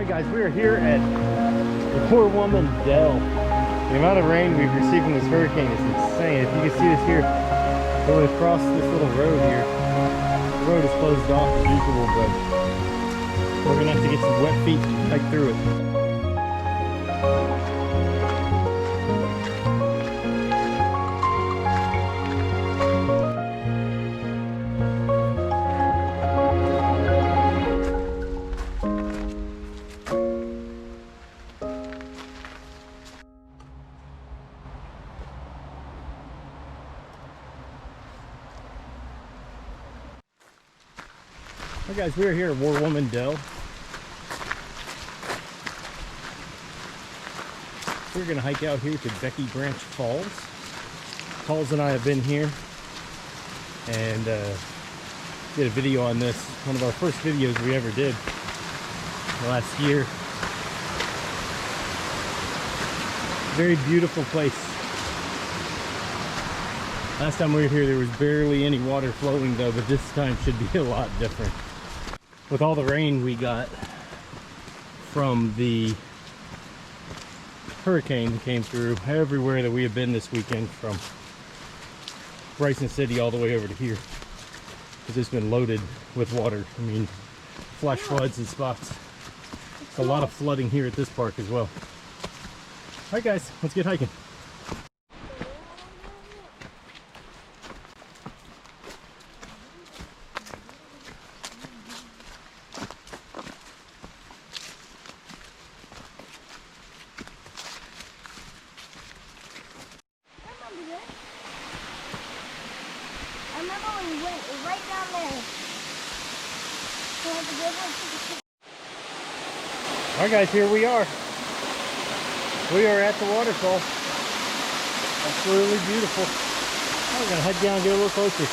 Alright guys, we are here at the Warwoman Dell. The amount of rain we've received from this hurricane is insane. If you can see this here, going across this little road here. The road is closed off as usual, but we're going to have to get some wet feet to hike through it. Hi guys, we are here at Warwoman Dell. We're going to hike out here to Bartram Falls. Pauls and I have been here and did a video on this. One of our first videos we ever did last year. Very beautiful place. Last time we were here there was barely any water flowing though, but this time should be a lot different. With all the rain we got from the hurricane that came through everywhere that we have been this weekend, from Bryson City all the way over to here, it's just been loaded with water. I mean, flash floods in spots. It's a lot of flooding here at this park as well. Alright guys, let's get hiking. I remember when we went right down there. Alright guys, here we are. We are at the waterfall. Absolutely beautiful. We're going to head down and get a little closer.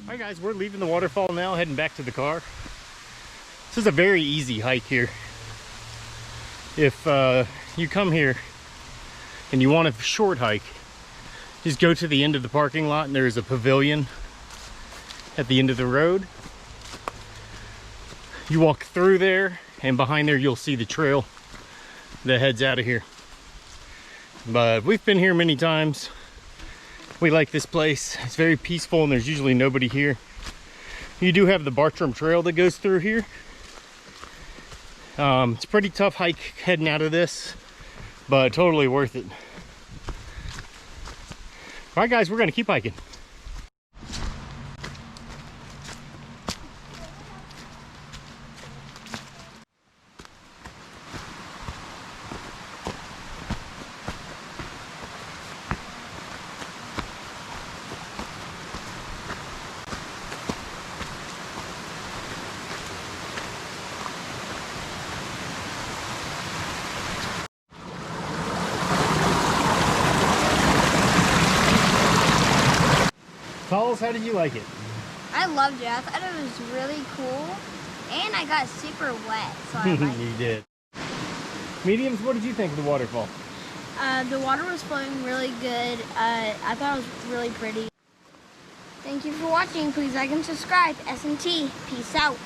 Alright guys, we're leaving the waterfall now, heading back to the car. This is a very easy hike here. If you come here and you want a short hike, just go to the end of the parking lot and there's a pavilion at the end of the road. You walk through there and behind there you'll see the trail that heads out of here. But we've been here many times. We like this place. It's very peaceful and there's usually nobody here. You do have the Bartram Trail that goes through here. It's a pretty tough hike heading out of this, but totally worth it. All right guys, we're gonna keep hiking. Falls, how did you like it? I loved it. I thought it was really cool. And I got super wet. So I liked it. You did. Mediums, what did you think of the waterfall? The water was flowing really good. I thought it was really pretty. Thank you for watching. Please like and subscribe. S&T. Peace out.